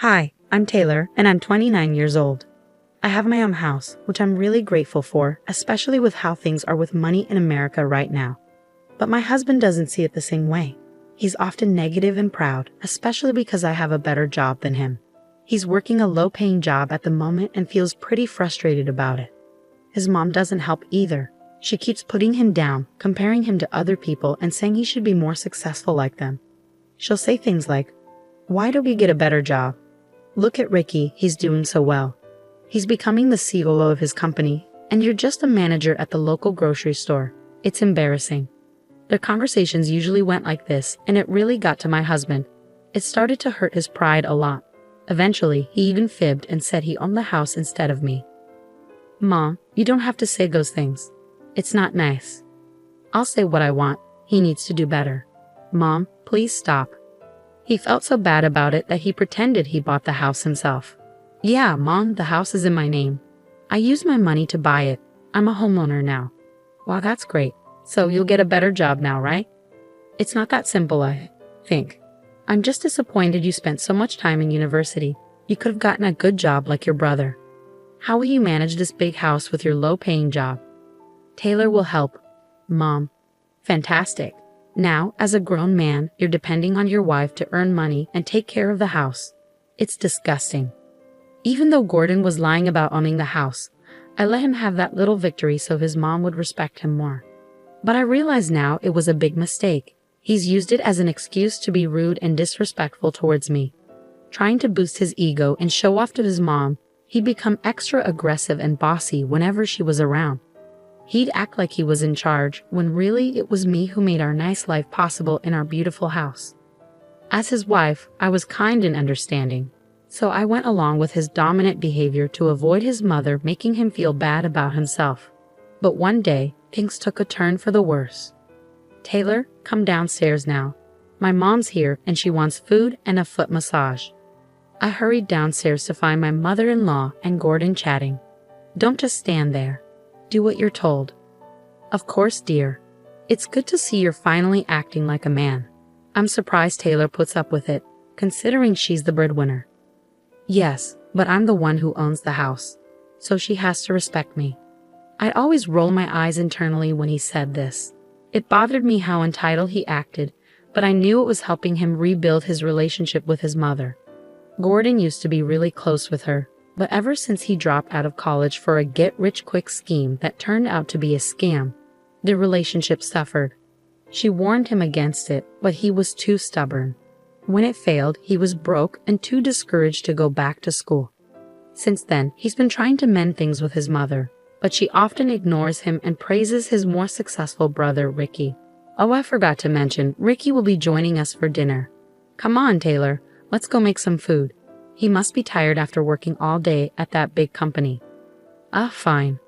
Hi, I'm Taylor, and I'm 29 years old. I have my own house, which I'm really grateful for, especially with how things are with money in America right now. But my husband doesn't see it the same way. He's often negative and proud, especially because I have a better job than him. He's working a low-paying job at the moment and feels pretty frustrated about it. His mom doesn't help either. She keeps putting him down, comparing him to other people and saying he should be more successful like them. She'll say things like, "Why don't we get a better job? Look at Ricky, he's doing so well. He's becoming the CEO of his company, and you're just a manager at the local grocery store. It's embarrassing." Their conversations usually went like this, and it really got to my husband. It started to hurt his pride a lot. Eventually, he even fibbed and said he owned the house instead of me. "Mom, you don't have to say those things. It's not nice. I'll say what I want. He needs to do better. Mom, please stop." He felt so bad about it that he pretended he bought the house himself. "Yeah, Mom, the house is in my name. I used my money to buy it. I'm a homeowner now." "Wow, that's great. So you'll get a better job now, right?" "It's not that simple, I think. I'm just disappointed you spent so much time in university. You could have gotten a good job like your brother. How will you manage this big house with your low-paying job?" "Taylor will help." "Mom." "Fantastic. Now, as a grown man, you're depending on your wife to earn money and take care of the house. It's disgusting." Even though Gordon was lying about owning the house, I let him have that little victory so his mom would respect him more. But I realize now it was a big mistake. He's used it as an excuse to be rude and disrespectful towards me. Trying to boost his ego and show off to his mom, he'd become extra aggressive and bossy whenever she was around. He'd act like he was in charge, when really it was me who made our nice life possible in our beautiful house. As his wife, I was kind and understanding, so I went along with his dominant behavior to avoid his mother making him feel bad about himself. But one day, things took a turn for the worse. "Taylor, come downstairs now. My mom's here and she wants food and a foot massage." I hurried downstairs to find my mother-in-law and Gordon chatting. "Don't just stand there. Do what you're told." "Of course, dear. It's good to see you're finally acting like a man." I'm surprised Taylor puts up with it, considering she's the breadwinner. "Yes, but I'm the one who owns the house, so she has to respect me." I'd always roll my eyes internally when he said this. It bothered me how entitled he acted, but I knew it was helping him rebuild his relationship with his mother. Gordon used to be really close with her, but ever since he dropped out of college for a get-rich-quick scheme that turned out to be a scam, their relationship suffered. She warned him against it, but he was too stubborn. When it failed, he was broke and too discouraged to go back to school. Since then, he's been trying to mend things with his mother, but she often ignores him and praises his more successful brother, Ricky. Oh, I forgot to mention, Ricky will be joining us for dinner. "Come on, Taylor, let's go make some food. He must be tired after working all day at that big company." Fine."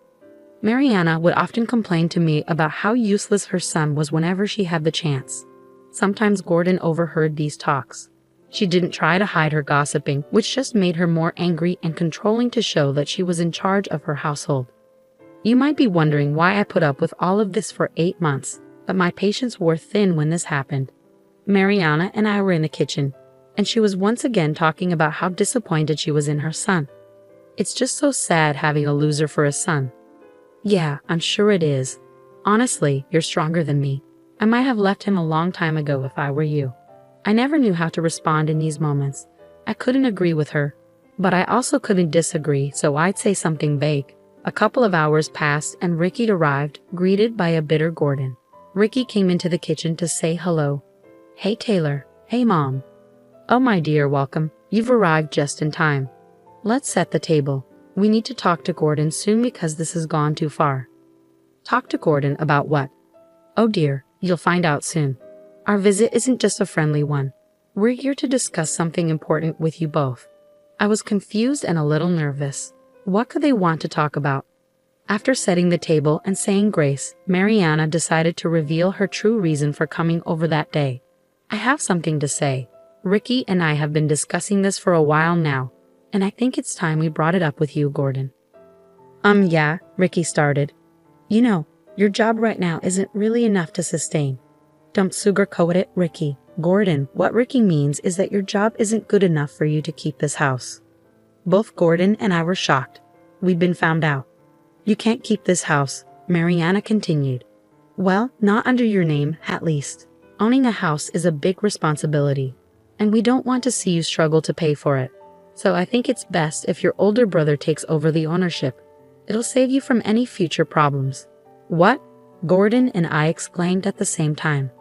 Mariana would often complain to me about how useless her son was whenever she had the chance. Sometimes Gordon overheard these talks. She didn't try to hide her gossiping, which just made her more angry and controlling to show that she was in charge of her household. You might be wondering why I put up with all of this for 8 months, but my patience wore thin when this happened. Mariana and I were in the kitchen, and she was once again talking about how disappointed she was in her son. "It's just so sad having a loser for a son." "Yeah, I'm sure it is. Honestly, you're stronger than me. I might have left him a long time ago if I were you." I never knew how to respond in these moments. I couldn't agree with her, but I also couldn't disagree, so I'd say something vague. A couple of hours passed and Ricky arrived, greeted by a bitter Gordon. Ricky came into the kitchen to say hello. "Hey, Taylor. Hey, Mom." "Oh, my dear, welcome. You've arrived just in time. Let's set the table. We need to talk to Gordon soon because this has gone too far." "Talk to Gordon about what?" "Oh dear, you'll find out soon. Our visit isn't just a friendly one. We're here to discuss something important with you both." I was confused and a little nervous. What could they want to talk about? After setting the table and saying grace, Mariana decided to reveal her true reason for coming over that day. "I have something to say. Ricky and I have been discussing this for a while now, and I think it's time we brought it up with you, Gordon." Yeah," Ricky started. "You know, your job right now isn't really enough to sustain." "Don't sugarcoat it, Ricky. Gordon, what Ricky means is that your job isn't good enough for you to keep this house. Both Gordon and I were shocked. We'd been found out. You can't keep this house, Mariana continued. Well, not under your name, at least. Owning a house is a big responsibility, and we don't want to see you struggle to pay for it. So I think it's best if your older brother takes over the ownership. It'll save you from any future problems. What? Gordon and I exclaimed at the same time.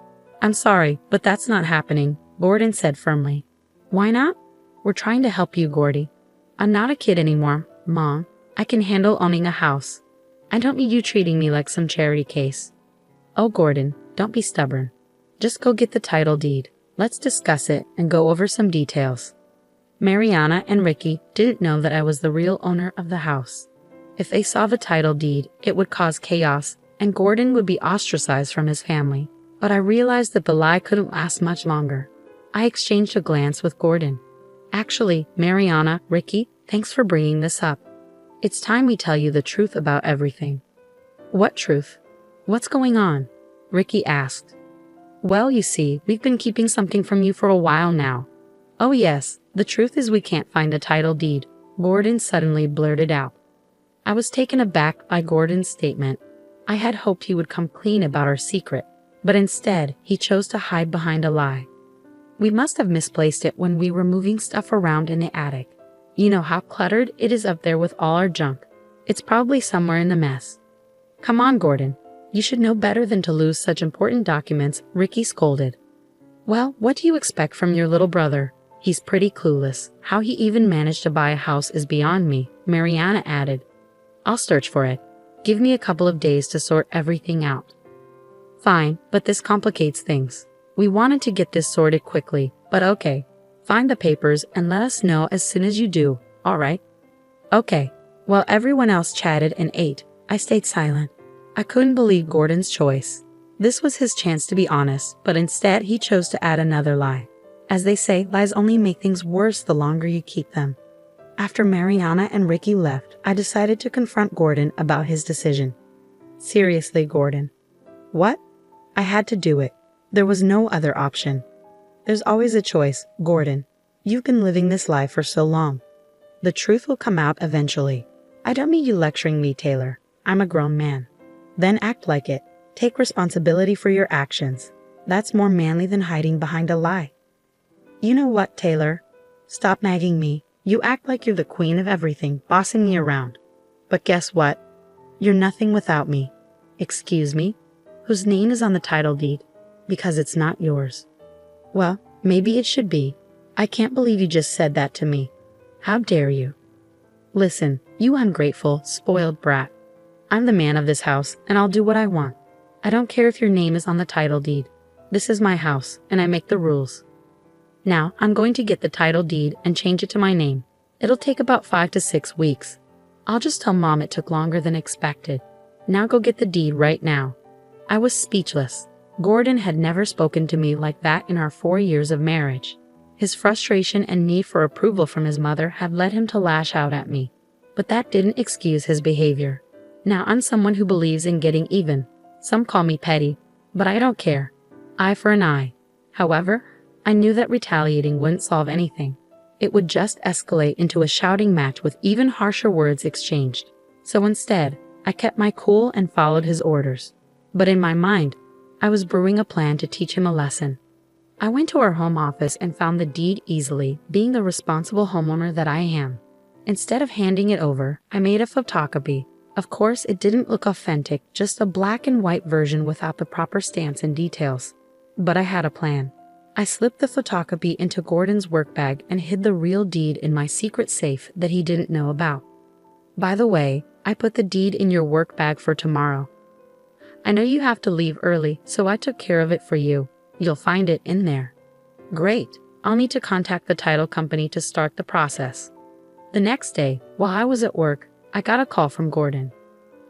I'm sorry, but that's not happening, Gordon said firmly. Why not? We're trying to help you, Gordy. I'm not a kid anymore, Mom. I can handle owning a house. I don't need you treating me like some charity case. Oh, Gordon, don't be stubborn. Just go get the title deed. Let's discuss it and go over some details. Mariana and Ricky didn't know that I was the real owner of the house. If they saw the title deed, it would cause chaos, and Gordon would be ostracized from his family. But I realized that the lie couldn't last much longer. I exchanged a glance with Gordon. Actually, Mariana, Ricky, thanks for bringing this up. It's time we tell you the truth about everything. What truth? What's going on? Ricky asked. Well, you see, we've been keeping something from you for a while now. Oh yes, the truth is we can't find a title deed, Gordon suddenly blurted out. I was taken aback by Gordon's statement. I had hoped he would come clean about our secret, but instead, he chose to hide behind a lie. We must have misplaced it when we were moving stuff around in the attic. You know how cluttered it is up there with all our junk. It's probably somewhere in the mess. Come on, Gordon. You should know better than to lose such important documents, Ricky scolded. Well, what do you expect from your little brother? He's pretty clueless. How he even managed to buy a house is beyond me, Mariana added. I'll search for it. Give me a couple of days to sort everything out. Fine, but this complicates things. We wanted to get this sorted quickly, but okay. Find the papers and let us know as soon as you do, all right? Okay. While everyone else chatted and ate, I stayed silent. I couldn't believe Gordon's choice. This was his chance to be honest, but instead he chose to add another lie. As they say, lies only make things worse the longer you keep them. After Mariana and Ricky left, I decided to confront Gordon about his decision. Seriously, Gordon. What? I had to do it. There was no other option. There's always a choice, Gordon. You've been living this life for so long. The truth will come out eventually. I don't mean you lecturing me, Taylor. I'm a grown man. Then act like it. Take responsibility for your actions. That's more manly than hiding behind a lie. You know what, Taylor? Stop nagging me. You act like you're the queen of everything, bossing me around. But guess what? You're nothing without me. Excuse me? Whose name is on the title deed? Because it's not yours. Well, maybe it should be. I can't believe you just said that to me. How dare you? Listen, you ungrateful, spoiled brat. I'm the man of this house, and I'll do what I want. I don't care if your name is on the title deed. This is my house, and I make the rules. Now, I'm going to get the title deed and change it to my name. It'll take about 5 to 6 weeks. I'll just tell Mom it took longer than expected. Now go get the deed right now. I was speechless. Gordon had never spoken to me like that in our 4 years of marriage. His frustration and need for approval from his mother had led him to lash out at me. But that didn't excuse his behavior. Now I'm someone who believes in getting even. Some call me petty, but I don't care. Eye for an eye. However, I knew that retaliating wouldn't solve anything. It would just escalate into a shouting match with even harsher words exchanged. So instead, I kept my cool and followed his orders. But in my mind, I was brewing a plan to teach him a lesson. I went to our home office and found the deed easily, being the responsible homeowner that I am. Instead of handing it over, I made a photocopy. Of course, it didn't look authentic, just a black and white version without the proper stamps and details. But I had a plan. I slipped the photocopy into Gordon's work bag and hid the real deed in my secret safe that he didn't know about. By the way, I put the deed in your work bag for tomorrow. I know you have to leave early, so I took care of it for you. You'll find it in there. Great. I'll need to contact the title company to start the process. The next day, while I was at work, I got a call from Gordon.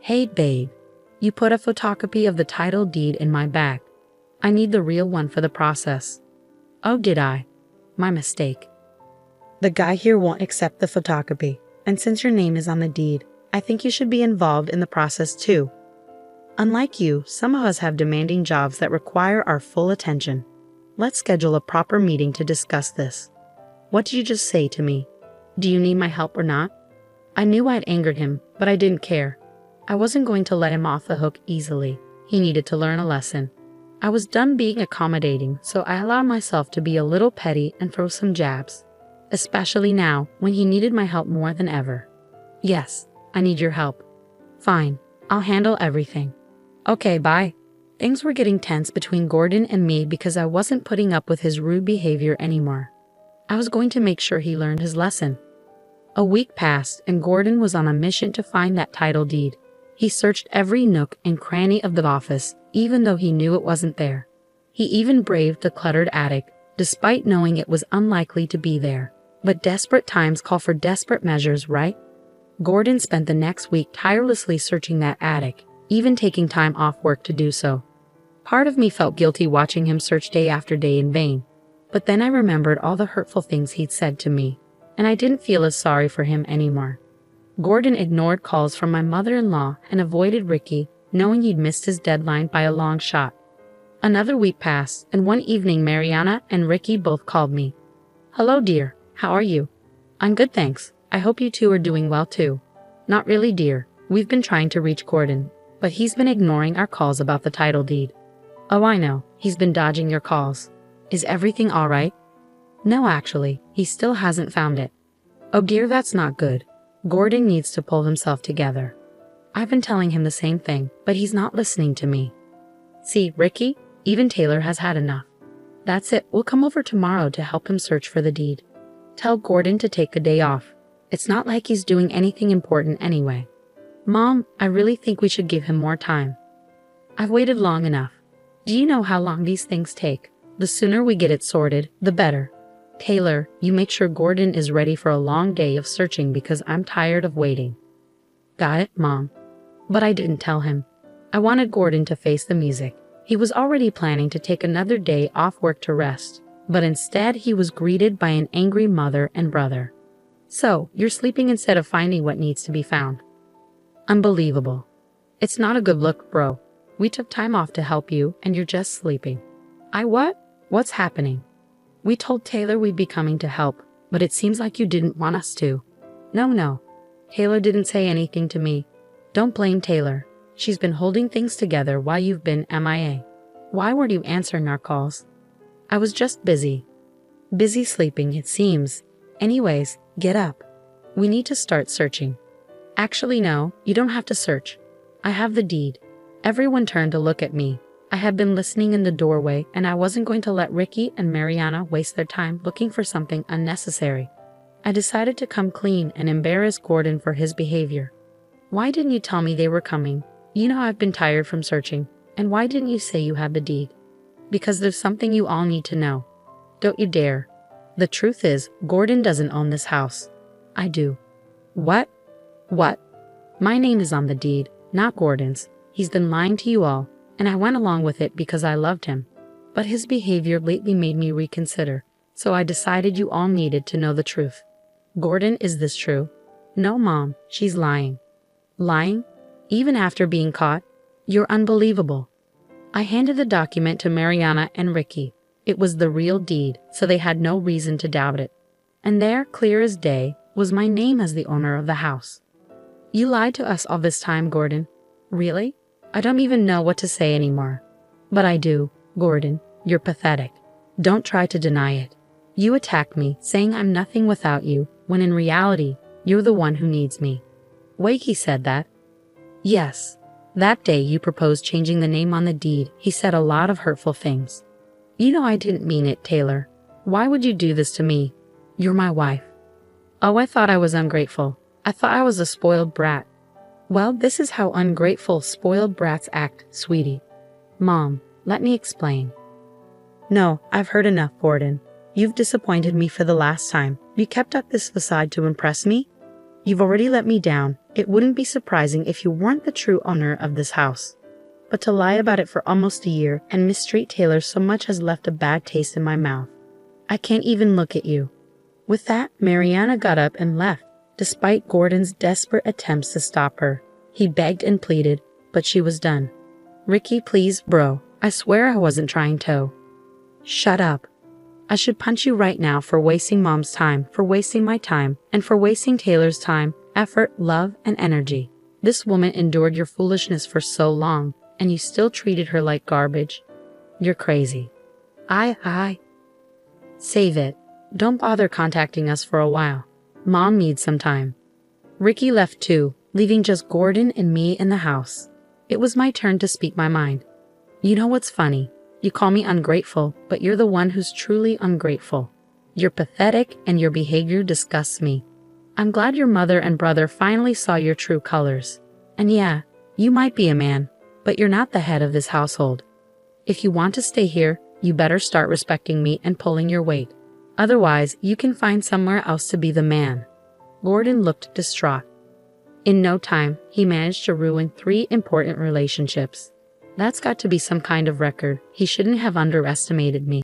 Hey, babe. You put a photocopy of the title deed in my bag. I need the real one for the process. Oh, did I? My mistake. The guy here won't accept the photocopy, and since your name is on the deed, I think you should be involved in the process too. Unlike you, some of us have demanding jobs that require our full attention. Let's schedule a proper meeting to discuss this. What did you just say to me? Do you need my help or not? I knew I'd angered him, but I didn't care. I wasn't going to let him off the hook easily. He needed to learn a lesson. I was done being accommodating, so I allowed myself to be a little petty and throw some jabs. Especially now, when he needed my help more than ever. Yes, I need your help. Fine, I'll handle everything. Okay, bye. Things were getting tense between Gordon and me because I wasn't putting up with his rude behavior anymore. I was going to make sure he learned his lesson. A week passed and Gordon was on a mission to find that title deed. He searched every nook and cranny of the office, even though he knew it wasn't there. He even braved the cluttered attic, despite knowing it was unlikely to be there. But desperate times call for desperate measures, right? Gordon spent the next week tirelessly searching that attic, even taking time off work to do so. Part of me felt guilty watching him search day after day in vain. But then I remembered all the hurtful things he'd said to me, and I didn't feel as sorry for him anymore. Gordon ignored calls from my mother-in-law and avoided Ricky, knowing he'd missed his deadline by a long shot. Another week passed, and one evening Mariana and Ricky both called me. Hello, dear. How are you? I'm good, thanks. I hope you two are doing well too. Not really, dear. We've been trying to reach Gordon, but he's been ignoring our calls about the title deed. Oh, I know. He's been dodging your calls. Is everything all right? No, actually, he still hasn't found it. Oh dear, that's not good. Gordon needs to pull himself together. I've been telling him the same thing, but he's not listening to me. See, Ricky, even Taylor has had enough. That's it, we'll come over tomorrow to help him search for the deed. Tell Gordon to take a day off. It's not like he's doing anything important anyway. Mom, I really think we should give him more time. I've waited long enough. Do you know how long these things take? The sooner we get it sorted, the better. Taylor, you make sure Gordon is ready for a long day of searching because I'm tired of waiting. Got it, Mom. But I didn't tell him. I wanted Gordon to face the music. He was already planning to take another day off work to rest, but instead he was greeted by an angry mother and brother. So, you're sleeping instead of finding what needs to be found. Unbelievable. It's not a good look, bro. We took time off to help you, and you're just sleeping. What? What's happening? We told Taylor we'd be coming to help, but it seems like you didn't want us to. No. Taylor didn't say anything to me. Don't blame Taylor. She's been holding things together while you've been MIA. Why weren't you answering our calls? I was just busy. Busy sleeping, it seems. Anyways, get up. We need to start searching. Actually, no, you don't have to search. I have the deed. Everyone turned to look at me. I had been listening in the doorway, and I wasn't going to let Ricky and Mariana waste their time looking for something unnecessary. I decided to come clean and embarrass Gordon for his behavior. Why didn't you tell me they were coming? You know I've been tired from searching. And why didn't you say you had the deed? Because there's something you all need to know. Don't you dare. The truth is, Gordon doesn't own this house. I do. What? What? My name is on the deed, not Gordon's. He's been lying to you all, and I went along with it because I loved him. But his behavior lately made me reconsider, so I decided you all needed to know the truth. Gordon, is this true? No, Mom, she's lying. Lying? Even after being caught? You're unbelievable. I handed the document to Mariana and Ricky. It was the real deed, so they had no reason to doubt it. And there, clear as day, was my name as the owner of the house. You lied to us all this time, Gordon. Really? I don't even know what to say anymore. But I do, Gordon. You're pathetic. Don't try to deny it. You attacked me, saying I'm nothing without you, when in reality, you're the one who needs me. Wakey said that. Yes. That day you proposed changing the name on the deed. He said a lot of hurtful things. You know I didn't mean it, Taylor. Why would you do this to me? You're my wife. Oh, I thought I was ungrateful. I thought I was a spoiled brat. Well, this is how ungrateful, spoiled brats act, sweetie. Mom, let me explain. No, I've heard enough, Gordon. You've disappointed me for the last time. You kept up this facade to impress me? You've already let me down. It wouldn't be surprising if you weren't the true owner of this house. But to lie about it for almost a year and mistreat Taylor so much has left a bad taste in my mouth. I can't even look at you. With that, Mariana got up and left, despite Gordon's desperate attempts to stop her. He begged and pleaded, but she was done. Ricky, please, bro. I swear I wasn't trying to. Shut up. I should punch you right now for wasting Mom's time, for wasting my time, and for wasting Taylor's time, effort, love, and energy. This woman endured your foolishness for so long, and you still treated her like garbage. You're crazy. Save it. Don't bother contacting us for a while. Mom needs some time. Ricky left too, leaving just Gordon and me in the house. It was my turn to speak my mind. You know what's funny? You call me ungrateful, but you're the one who's truly ungrateful. You're pathetic and your behavior disgusts me. I'm glad your mother and brother finally saw your true colors. And yeah, you might be a man, but you're not the head of this household. If you want to stay here, you better start respecting me and pulling your weight. Otherwise, you can find somewhere else to be the man. Gordon looked distraught. In no time, he managed to ruin 3 important relationships. That's got to be some kind of record. He shouldn't have underestimated me.